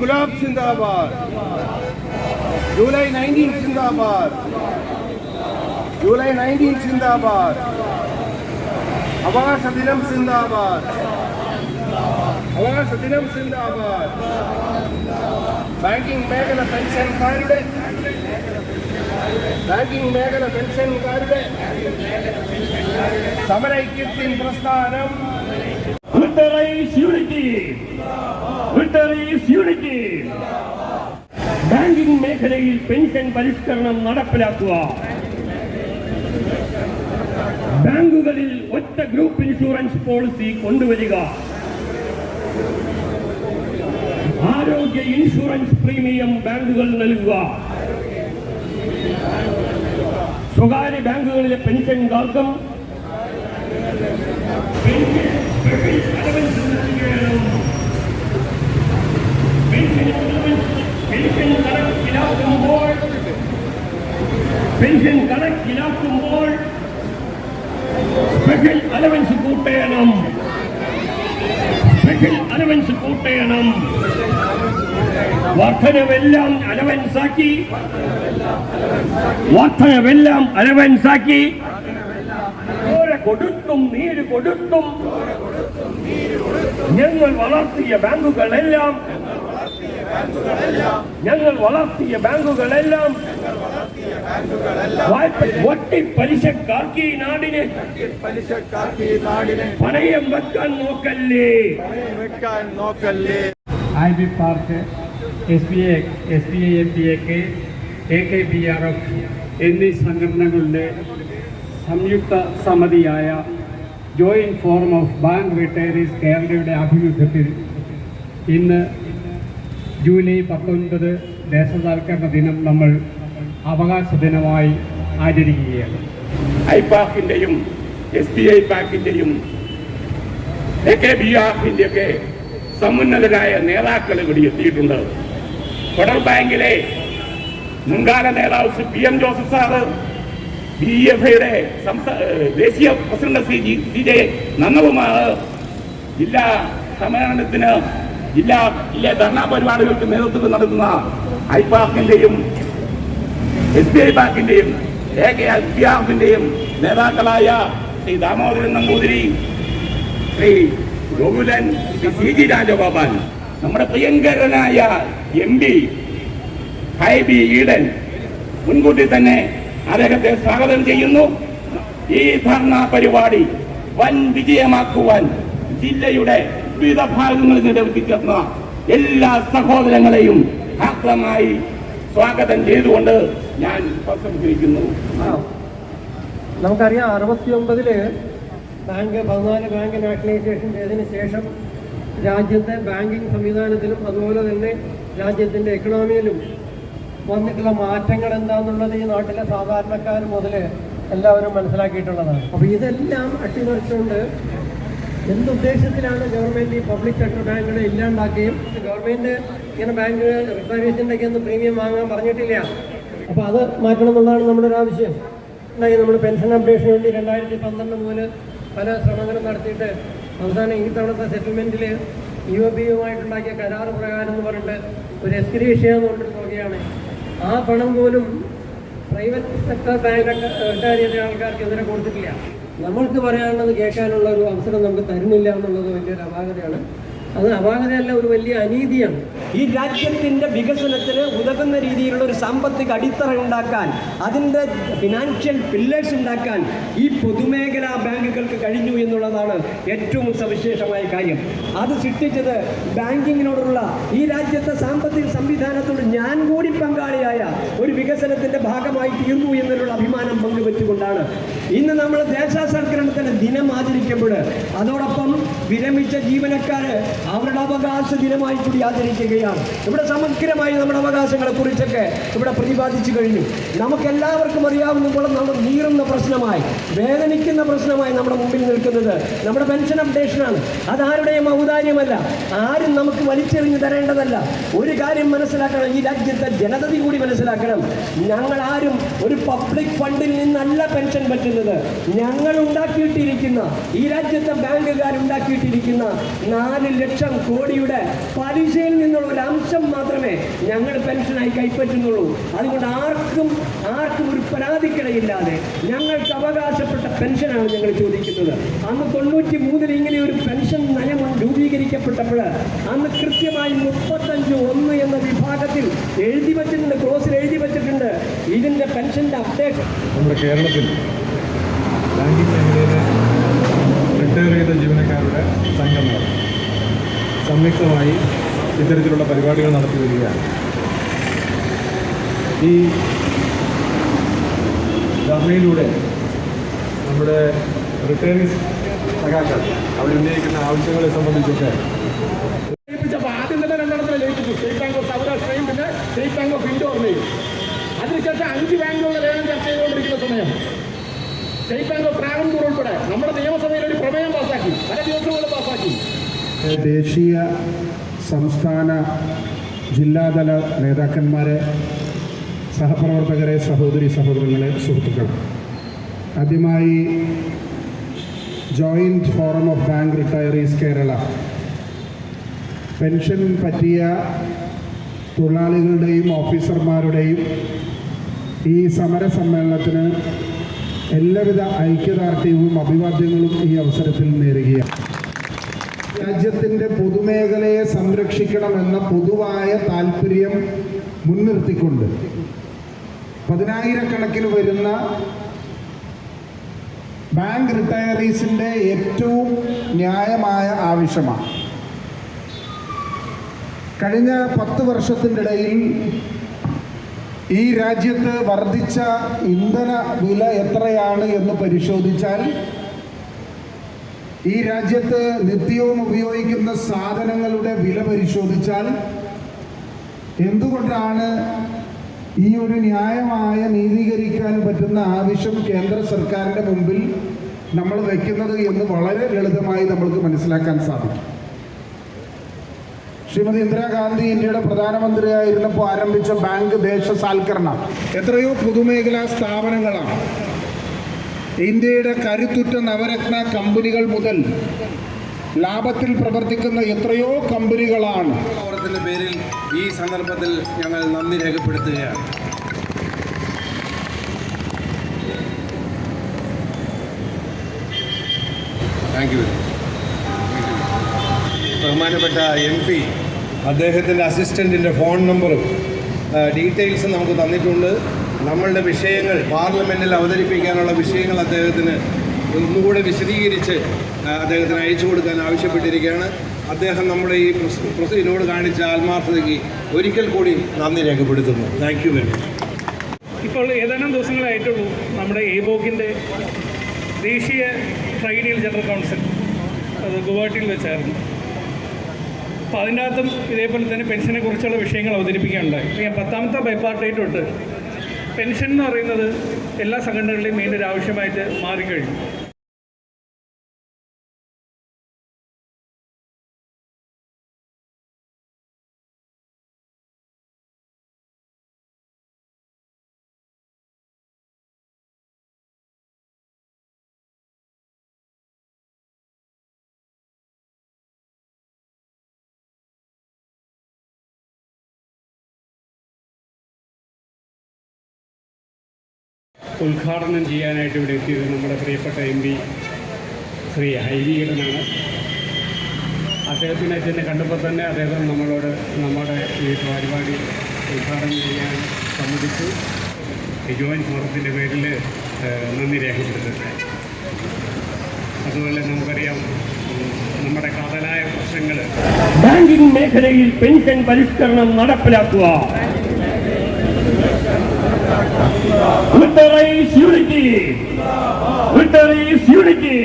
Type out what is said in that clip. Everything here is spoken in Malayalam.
ഇൻകുലാബ് സിന്ദാബാദ്. ജൂലൈ 19 സിന്ദാബാദ്. ജൂലൈ 19 സിന്ദാബാദ്. അവകാശ ദിനം സിന്ദാബാദ്. അവകാശ ദിനം സിന്ദാബാദ്. ബാങ്കിംഗ് മേഖല പെൻഷൻകാരുടെ സമരൈക്യത്തിൻ പ്രസ്ഥാനം. ബാങ്കിംഗ് മേഖലയിൽ പെൻഷൻ പരിഷ്കരണം നടപ്പിലാക്കുക. ബാങ്കുകളിൽ ഒറ്റ ഗ്രൂപ്പ് ഇൻഷുറൻസ് പോളിസി കൊണ്ടുവരിക. ആരോഗ്യ ഇൻഷുറൻസ് പ്രീമിയം ബാങ്കുകൾ നൽകുക. സ്വകാര്യ ബാങ്കുകളിലെ പെൻഷൻകാർക്കും പെൻഷൻ കണക്കിലാക്കുമ്പോൾ സ്പെഷ്യൽ അലവൻസ് കൂട്ടണം. വർധനവെല്ലാം അലവൻസാക്കി കൊടുത്തും നീര് കൊടുത്തും ഞങ്ങൾ വളർത്തിയ ബാങ്കുകളെല്ലാം പലിശക്കാർക്ക് ഈ നാടിനെ പണയം വെക്കാൻ നോക്കല്ലേ. IB Park, SBA, SBA, AKBRF എന്നീ സംഘടനകളുടെ സംയുക്ത സമിതിയായ joint forum of bank retirees കേരളയുടെ ആഭിമുഖ്യത്തിൽ ഇന്ന് ജൂലൈ 19 ദേശസാൽക്കരണ ദിനം നമ്മൾ അവകാശ ദിനമായി ആചരിക്കുകയാണ്. ഐപാക്കിന്റെയും SBI ബാങ്കിന്റെയും AKBRFിന്റെയൊക്കെ സമുന്നതരായ നേതാക്കൾ ഇവിടെ എത്തിയിട്ടുണ്ട്. ഫെഡറൽ ബാങ്കിലെ മുൻകാല നേതാവ് ശ്രീ PM ജോസഫ് സാറ്, BFIയുടെ ദേശീയ പ്രസിഡന്റ് CJ നന്ദകുമാർ, ജില്ലാ സമ്മേളനത്തിന് ജില്ലയിലെ ധർണാ പരിപാടികൾക്ക് നേതൃത്വം നടത്തുന്ന ഐപാക്കിന്റെയും SBI ബാങ്കിന്റെയും AKBRFിന്റെയും നേതാക്കളായ ശ്രീ ദാമോദരൻ നമ്പൂതിരി, ശ്രീ ഗോകുലൻ, ശ്രീ CG രാജഗോപാൽ, നമ്മുടെ പ്രിയങ്കരനായ MP ഹൈബി ഈഡൻ, മുൻകൂട്ടി തന്നെ അദ്ദേഹത്തെ സ്വാഗതം ചെയ്യുന്നു. ഈ ധർണാ പരിപാടി വൻ വിജയമാക്കുവാൻ ജില്ലയുടെ വിവിധ ഭാഗങ്ങളിൽ നിരവധിക്കുന്ന എല്ലാ സഹോദരങ്ങളെയും ആക്രമായി സ്വാഗതം ചെയ്തുകൊണ്ട് ഞാൻ പ്രസംഗിക്കുന്നു. നമുക്കറിയാം 69 ബാങ്ക് 14 ബാങ്ക് നാഷണലൈസേഷൻ ചെയ്തതിന് ശേഷം രാജ്യത്തെ ബാങ്കിങ് സംവിധാനത്തിലും അതുപോലെ തന്നെ രാജ്യത്തിൻ്റെ എക്കണോമിയിലും വന്നിട്ടുള്ള മാറ്റങ്ങൾ എന്താണെന്നുള്ളത് ഈ നാട്ടിലെ സാധാരണക്കാർ മുതൽ എല്ലാവരും മനസ്സിലാക്കിയിട്ടുള്ളതാണ്. അപ്പോൾ ഇതെല്ലാം അട്ടിമറിച്ചുകൊണ്ട് എന്തുദ്ദേശത്തിലാണ് ഗവൺമെൻറ് ഈ പബ്ലിക് സെക്ടർ ബാങ്കുകളെ ഇല്ലാണ്ടാക്കുകയും ഗവൺമെൻറ് ഇങ്ങനെ ബാങ്ക് റിസർവേഷൻ്റെയൊക്കെ ഒന്നും പ്രീമിയം വാങ്ങാൻ പറഞ്ഞിട്ടില്ല. അപ്പോൾ അത് മാറ്റണം എന്നുള്ളതാണ് നമ്മുടെ ഒരു ആവശ്യം. നമ്മൾ പെൻഷൻ അപ്ഡേഷന് വേണ്ടി 2012 മുതൽ പല ശ്രമങ്ങളും നടത്തിയിട്ട് അവസാനം ഈ തവണത്തെ സെറ്റിൽമെൻറ്റിൽ UOB-യുമായിട്ടുണ്ടാക്കിയ കരാർ പ്രകാരം എന്ന് പറഞ്ഞിട്ട് ഒരു എസ്കിലേഷ്യ എന്ന് പറഞ്ഞിട്ട് നോക്കിയാണ്. ആ പണം പോലും പ്രൈവറ്റ് സെക്ടർ ബാങ്ക് റിട്ടയർ ചെയ്ത ആൾക്കാർക്ക് ഇതുവരെ കൊടുത്തിട്ടില്ല. നമ്മൾക്ക് പറയാനുള്ളത് കേൾക്കാനുള്ള ഒരു അവസരം നമുക്ക് തരുന്നില്ല എന്നുള്ളത് വലിയൊരു അപാകതയാണ്. അത് അപാകതയല്ല, ഒരു വലിയ അനീതിയാണ്. ഈ രാജ്യത്തിൻ്റെ വികസനത്തിന് ഉതകുന്ന രീതിയിലുള്ള ഒരു സാമ്പത്തിക അടിത്തറ ഉണ്ടാക്കാൻ, അതിൻ്റെ ഫിനാൻഷ്യൽ പില്ലേഴ്സ് ഉണ്ടാക്കാൻ ഈ പൊതുമേഖലാ ബാങ്കുകൾക്ക് കഴിഞ്ഞു എന്നുള്ളതാണ് ഏറ്റവും സവിശേഷമായ കാര്യം. അത് സൃഷ്ടിച്ചത് ബാങ്കിങ്ങിനോടുള്ള ഈ രാജ്യത്തെ സാമ്പത്തിക സംവിധാനത്തോട് ഞാൻ കൂടി പങ്കാളിയായ ഒരു വികസനത്തിൻ്റെ ഭാഗമായി തീർന്നു എന്നുള്ള അഭിമാനം പങ്കുവെച്ചുകൊണ്ടാണ് ഇന്ന് നമ്മൾ ദേശസാൽക്കരണത്തിൻ്റെ ദിനം ആചരിക്കുമ്പോൾ അതോടൊപ്പം വിരമിച്ച ജീവനക്കാർ അവരുടെ അവകാശ ദിനമായി കൂടി ആചരിക്കുകയാണ്. ഇവിടെ സമഗ്രമായി നമ്മുടെ അവകാശങ്ങളെ കുറിച്ചൊക്കെ ഇവിടെ പ്രതിപാദിച്ചു കഴിഞ്ഞു. നമുക്കെല്ലാവർക്കും അറിയാവുന്നപ്പോൾ നമ്മൾ നീറുന്ന പ്രശ്നമായി, വേദനിക്കുന്ന പ്രശ്നമായി നമ്മുടെ മുമ്പിൽ നിൽക്കുന്നത് നമ്മുടെ പെൻഷൻ അപ്ഡേഷനാണ്. അതാരുടെയും ഔദാര്യമല്ല, ആരും നമുക്ക് വലിച്ചെറിഞ്ഞു തരേണ്ടതല്ല. ഒരു കാര്യം മനസ്സിലാക്കണം, ഈ രാജ്യത്തെ ജനതതി കൂടി മനസ്സിലാക്കണം. ഞങ്ങൾ ആരും ഒരു പബ്ലിക് ഫണ്ടിൽ നിന്നല്ല പെൻഷൻ പറ്റുന്നത്. വരുന്നത് ഞങ്ങൾ ഉണ്ടാക്കിയിട്ടിരിക്കുന്ന ഈ രാജ്യത്തെ ബാങ്കുകാരുണ്ടാക്കിയിട്ടിരിക്കുന്ന 4 ലക്ഷം കോടിയുടെ പലിശയിൽ നിന്നുള്ള ഒരു അംശം മാത്രമേ ഞങ്ങൾ പെൻഷനായി കൈപ്പറ്റുന്നുള്ളൂ. അതുകൊണ്ട് ആർക്കും ഒരു പരാതിക്കിടയില്ലാതെ ഞങ്ങൾക്ക് അവകാശപ്പെട്ട പെൻഷനാണ് ഞങ്ങൾ ചോദിക്കുന്നത്. അന്ന് 93 ഇങ്ങനെ ഒരു പെൻഷൻ നയം രൂപീകരിക്കപ്പെട്ടപ്പോൾ അന്ന് കൃത്യമായി 35(1) എന്ന വിഭാഗത്തിൽ എഴുതി വച്ചിട്ടുണ്ട്, ക്ലോസിൽ എഴുതി വച്ചിട്ടുണ്ട് ഇതിന്റെ പെൻഷന്റെ അപ്ഡേറ്റ്. നമ്മുടെ കേരളത്തിൽ ബാങ്കിങ് മേഖലയിലെ റിട്ടയർ ചെയ്ത ജീവനക്കാരുടെ സംഘടന സംയുക്തമായി ഇത്തരത്തിലുള്ള പരിപാടികൾ നടത്തി വരികയാണ്. ഈ ധർണയിലൂടെ നമ്മുടെ റിട്ടയർഡീസ് സഖാക്കൾ അവരുന്നയിക്കുന്ന ആവശ്യങ്ങളെ സംബന്ധിച്ചൊക്കെ ആദ്യം തന്നെ 2 ലയിപ്പിച്ചു. സ്റ്റേറ്റ് ബാങ്ക് ഓഫ് സൗരാഷ്ട്രയും പിന്നെ സ്റ്റേറ്റ് ബാങ്ക് ഓഫ് ഇൻഡോറിനെയും. അതിനുശേഷം 5 ബാങ്കുകളുടെ ലേലം ചർച്ച ചെയ്തുകൊണ്ടിരിക്കുന്ന സമയം സ്റ്റേറ്റ് ബാങ്ക് ഓഫ് ട്രാവൻകൂർ ഉൾപ്പെടെ നമ്മുടെ നിയമസഭയിൽ ഒരു പ്രമേയം പാസാക്കി, പല ദിവസങ്ങളും പാസാക്കി. ദേശീയ സംസ്ഥാന ജില്ലാതല നേതാക്കന്മാരെ, സഹപ്രവർത്തകരെ, സഹോദരങ്ങളെ, സുഹൃത്തുക്കൾ, ആദ്യമായി joint forum of bank retirees Kerala pension പറ്റിയ തൊഴിലാളികളുടെയും ഓഫീസർമാരുടെയും ഈ സമര സമ്മേളനത്തിന് എല്ലാവിധ ഐക്യദാർഢ്യവും അഭിവാദ്യങ്ങളും ഈ അവസരത്തിൽ നേരുകയാണ്. രാജ്യത്തിൻ്റെ പൊതുമേഖലയെ സംരക്ഷിക്കണമെന്ന പൊതുവായ താല്പര്യം മുൻനിർത്തിക്കൊണ്ട് 10,000-കണക്കിന് വരുന്ന ബാങ്ക് റിട്ടയറീസിൻ്റെ ഏറ്റവും ന്യായമായ ആവശ്യമാണ്. കഴിഞ്ഞ 10 വർഷത്തിൻ്റെ ഇടയിൽ ഈ രാജ്യത്ത് വർദ്ധിച്ച ഇന്ധന വില എത്രയാണ് എന്ന് പരിശോധിച്ചാൽ, ഈ രാജ്യത്ത് നിത്യവും ഉപയോഗിക്കുന്ന സാധനങ്ങളുടെ വില പരിശോധിച്ചാൽ എന്തുകൊണ്ടാണ് ഈ ഒരു ന്യായമായ നീതീകരിക്കാൻ പറ്റുന്ന ആവശ്യം കേന്ദ്ര സർക്കാരിൻ്റെ മുമ്പിൽ നമ്മൾ വയ്ക്കുന്നത് എന്ന് വളരെ ലളിതമായി നമ്മൾക്ക് മനസ്സിലാക്കാൻ സാധിക്കും. ശ്രീമതി ഇന്ദിരാഗാന്ധി ഇന്ത്യയുടെ പ്രധാനമന്ത്രിയായിരുന്നപ്പോൾ ആരംഭിച്ച ബാങ്ക് ദേശസാൽക്കരണം എത്രയോ പൊതുമേഖലാ സ്ഥാപനങ്ങളാണ്. ഇന്ത്യയുടെ കരുത്തുറ്റ നവരത്ന കമ്പനികൾ മുതൽ ലാഭത്തിൽ പ്രവർത്തിക്കുന്ന എത്രയോ കമ്പനികളാണ്. ഫോറത്തിൻ്റെ പേരിൽ ഈ സന്ദർഭത്തിൽ ഞങ്ങൾ നന്ദി രേഖപ്പെടുത്തുകയാണ്. Thank you. ബഹുമാനപ്പെട്ട MP അദ്ദേഹത്തിൻ്റെ അസിസ്റ്റൻറ്റിൻ്റെ ഫോൺ നമ്പറും ഡീറ്റെയിൽസും നമുക്ക് തന്നിട്ടുണ്ട്. നമ്മളുടെ വിഷയങ്ങൾ പാർലമെൻറ്റിൽ അവതരിപ്പിക്കാനുള്ള വിഷയങ്ങൾ അദ്ദേഹത്തിന് ഒന്നുകൂടെ വിശദീകരിച്ച് അദ്ദേഹത്തിന് അയച്ചു കൊടുക്കാൻ ആവശ്യപ്പെട്ടിരിക്കുകയാണ്. അദ്ദേഹം നമ്മുടെ ഈ ഇതിനോട് കാണിച്ച ആത്മാർത്ഥതയ്ക്ക് ഒരിക്കൽ കൂടി നന്ദി രേഖപ്പെടുത്തുന്നു. Thank you very much. ഇപ്പോൾ ഏതാനും ദിവസങ്ങളായിട്ടുള്ളൂ നമ്മുടെ എബോക്കിൻ്റെ ദേശീയ ട്രൈനിയൽ ജനറൽ കൗൺസിൽ അത് ഗുവാഹട്ടിയിൽ വെച്ചായിരുന്നു. അപ്പോൾ അതിൻ്റെ അകത്തും ഇതേപോലെ തന്നെ പെൻഷനെ കുറിച്ചുള്ള വിഷയങ്ങൾ അവതരിപ്പിക്കാനുണ്ടായി. ഞാൻ 10ാമത്തെ ബൈപ്പാർട്ടേറ്റ് തൊട്ട് പെൻഷൻ എന്ന് പറയുന്നത് എല്ലാ സംഘടനകളുടെയും മെയിൻ ഒരു ആവശ്യമായിട്ട് മാറിക്കഴിഞ്ഞു. ഉദ്ഘാടനം ചെയ്യാനായിട്ട് ഇവിടെ എത്തിയത് നമ്മുടെ പ്രിയപ്പെട്ട MP ശ്രീ ഹൈബി ഈഡനാണ്. അദ്ദേഹത്തിനെ തന്നെ കണ്ടപ്പോൾ തന്നെ അദ്ദേഹം നമ്മളോട് നമ്മുടെ ഈ പരിപാടി ഉദ്ഘാടനം ചെയ്യാൻ സമ്മതിച്ചു. ജോയിൻറ്റ് ഫോറത്തിൻ്റെ പേരിൽ നന്ദി രേഖപ്പെടുത്തുന്നത്. അതുപോലെ നമുക്കറിയാം നമ്മുടെ കാതലായ പ്രശ്നങ്ങൾ ബാങ്കിംഗ് മേഖലയിൽ പെൻഷൻ പരിഷ്കരണം നടപ്പിലാക്കുക. With the race unity.